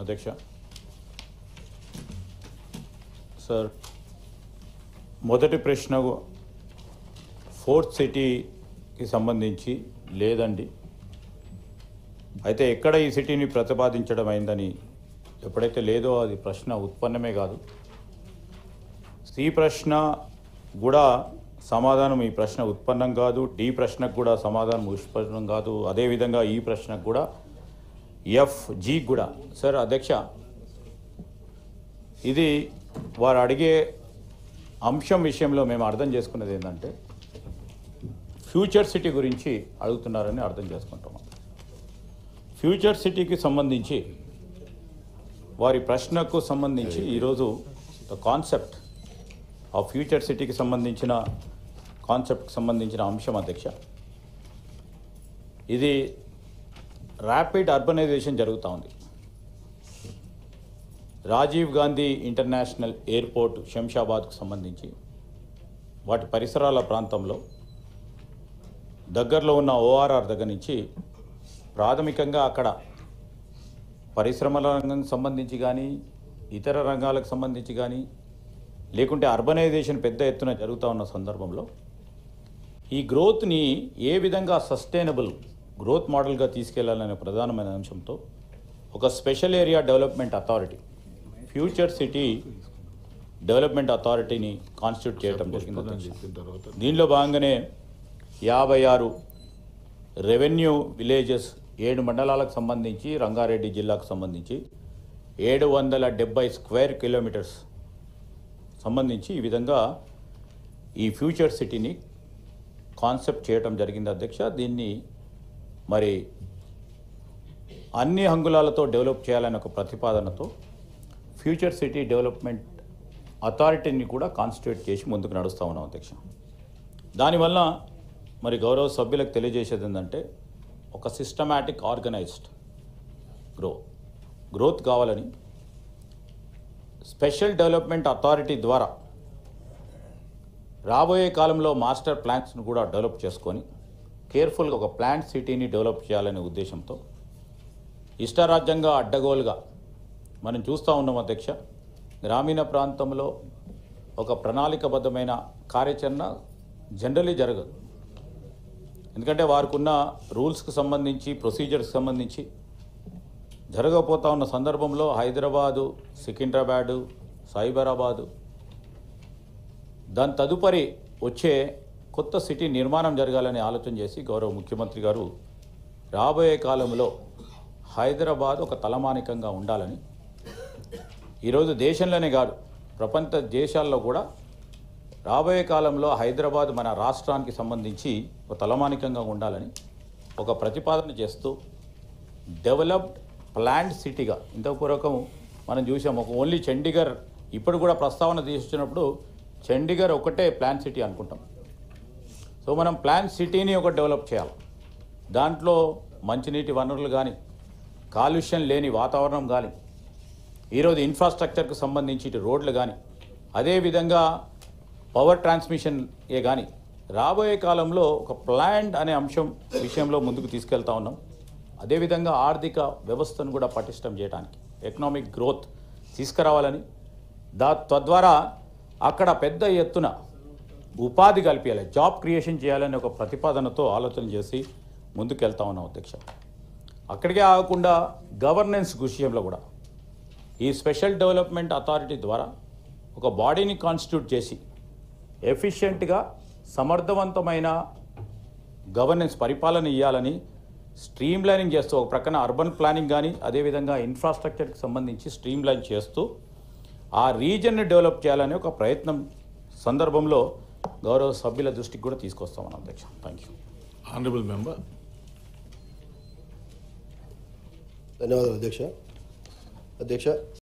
అధ్యక్ష సార్ మొదటి ప్రశ్న ఫోర్త్ సిటీకి సంబంధించి లేదండి. అయితే ఎక్కడ ఈ సిటీని ప్రతిపాదించడం అయిందని ఎప్పుడైతే లేదో అది ప్రశ్న ఉత్పన్నమే కాదు. సి ప్రశ్న కూడా సమాధానం ఈ ప్రశ్న ఉత్పన్నం కాదు. డి ప్రశ్నకు కూడా సమాధానం ఉత్పన్నం కాదు. అదేవిధంగా ఈ ప్రశ్నకు కూడా ఎఫ్జి కూడా. సార్ అధ్యక్ష, ఇది వారు అడిగే అంశం విషయంలో మేము అర్థం చేసుకున్నది ఏంటంటే ఫ్యూచర్ సిటీ గురించి అడుగుతున్నారని అర్థం చేసుకుంటున్నాం. ఫ్యూచర్ సిటీకి సంబంధించి వారి ప్రశ్నకు సంబంధించి ఈరోజు ద కాన్సెప్ట్ ఆ ఫ్యూచర్ సిటీకి సంబంధించిన కాన్సెప్ట్కి సంబంధించిన అంశం అధ్యక్ష, ఇది ర్యాపిడ్ అర్బనైజేషన్ జరుగుతూ ఉంది. రాజీవ్ గాంధీ ఇంటర్నేషనల్ ఎయిర్పోర్ట్ శంషాబాద్కు సంబంధించి వాటి పరిసరాల ప్రాంతంలో దగ్గరలో ఉన్న ఓఆర్ఆర్ దగ్గర నుంచి ప్రాథమికంగా అక్కడ పరిశ్రమల రంగానికి సంబంధించి కానీ ఇతర రంగాలకు సంబంధించి కానీ లేకుంటే అర్బనైజేషన్ పెద్ద ఎత్తున జరుగుతూ ఉన్న సందర్భంలో ఈ గ్రోత్ని ఏ విధంగా సస్టైనబుల్ గ్రోత్ మోడల్గా తీసుకెళ్లాలనే ప్రధానమైన అంశంతో ఒక special area development authority future city development అథారిటీని కాన్స్టిట్యూట్ చేయడం జరిగింది. దీనిలో భాగంగానే 56 రెవెన్యూ విలేజెస్ 7 మండలాలకు సంబంధించి రంగారెడ్డి జిల్లాకు సంబంధించి 770 స్క్వేర్ కిలోమీటర్స్ సంబంధించి ఈ విధంగా ఈ ఫ్యూచర్ సిటీని కాన్సెప్ట్ చేయడం జరిగింది అధ్యక్ష. దీన్ని మరి అన్ని అంగుళాలతో డెవలప్ చేయాలనే ఒక ప్రతిపాదనతో ఫ్యూచర్ సిటీ డెవలప్మెంట్ అథారిటీని కూడా కాన్స్టిట్యూట్ చేసి ముందుకు నడుస్తూ ఉన్నాం అధ్యక్ష. దానివల్ల మరి గౌరవ సభ్యులకు తెలియజేసేది ఏంటంటే ఒక సిస్టమాటిక్ ఆర్గనైజ్డ్ గ్రోత్ కావాలని స్పెషల్ డెవలప్మెంట్ అథారిటీ ద్వారా రాబోయే కాలంలో మాస్టర్ ప్లాన్స్ను కూడా డెవలప్ చేసుకొని కేర్ఫుల్గా ఒక ప్లాంట్ సిటీని డెవలప్ చేయాలనే ఉద్దేశంతో ఇష్టారాజ్యంగా అడ్డగోలుగా మనం చూస్తూ ఉన్నాం అధ్యక్ష. గ్రామీణ ప్రాంతంలో ఒక ప్రణాళికబద్ధమైన కార్యాచరణ జనరలీ జరగదు. ఎందుకంటే వారికి ఉన్న రూల్స్కి సంబంధించి ప్రొసీజర్స్కి సంబంధించి జరగకపోతూ ఉన్న సందర్భంలో హైదరాబాదు, సికింద్రాబాదు, సైబరాబాదు దాని తదుపరి వచ్చే కొత్త సిటీ నిర్మాణం జరగాలని ఆలోచన చేసి గౌరవ ముఖ్యమంత్రి గారు రాబోయే కాలంలో హైదరాబాద్ ఒక తలమానికంగా ఉండాలని ఈరోజు దేశంలోనే కాదు ప్రపంచ దేశాల్లో కూడా రాబోయే కాలంలో హైదరాబాద్ మన రాష్ట్రానికి సంబంధించి ఒక తలమానికంగా ఉండాలని ఒక ప్రతిపాదన చేస్తూ డెవలప్డ్ ప్లాంట్ సిటీగా ఇంతపూర్వకం మనం చూసాం. ఒక ఓన్లీ చండీగఢ్ ఇప్పుడు కూడా ప్రస్తావన తీసుకున్నప్పుడు చండీగఢ్ ఒకటే ప్లాంట్ సిటీ అనుకుంటాం. సో మనం ప్లాంట్ సిటీని ఒక డెవలప్ చేయాలి. దాంట్లో మంచినీటి వనరులు కానీ కాలుష్యం లేని వాతావరణం కానీ ఈరోజు ఇన్ఫ్రాస్ట్రక్చర్కు సంబంధించి ఇటు రోడ్లు కానీ అదేవిధంగా పవర్ ట్రాన్స్మిషన్ కానీ రాబోయే కాలంలో ఒక ప్లాంట్ అనే అంశం విషయంలో ముందుకు తీసుకెళ్తా ఉన్నాం. అదేవిధంగా ఆర్థిక వ్యవస్థను కూడా పటిష్టం చేయడానికి ఎకనామిక్ గ్రోత్ తీసుకురావాలని తద్వారా అక్కడ పెద్ద ఎత్తున ఉపాధి కల్పించాలి, జాబ్ క్రియేషన్ చేయాలని ఒక ప్రతిపాదనతో ఆలోచన చేసి ముందుకెళ్తా ఉన్నాం అధ్యక్ష. అక్కడికే ఆగకుండా గవర్నెన్స్ విషయంలో కూడా ఈ స్పెషల్ డెవలప్మెంట్ అథారిటీ ద్వారా ఒక బాడీని కాన్స్టిట్యూట్ చేసి ఎఫిషియెంట్గా సమర్థవంతమైన గవర్నెన్స్ పరిపాలన ఇవ్వాలని స్ట్రీమ్లైనింగ్ చేస్తూ ఒక ప్రక్కన అర్బన్ ప్లానింగ్ కానీ అదేవిధంగా ఇన్ఫ్రాస్ట్రక్చర్కి సంబంధించి స్ట్రీమ్లైన్ చేస్తూ ఆ రీజన్ని డెవలప్ చేయాలనే ఒక ప్రయత్నం సందర్భంలో గౌరవ సభ్యుల దృష్టికి కూడా తీసుకొస్తామని అధ్యక్ష. Thank you. Honourable member. ధన్యవాదాలు అధ్యక్ష.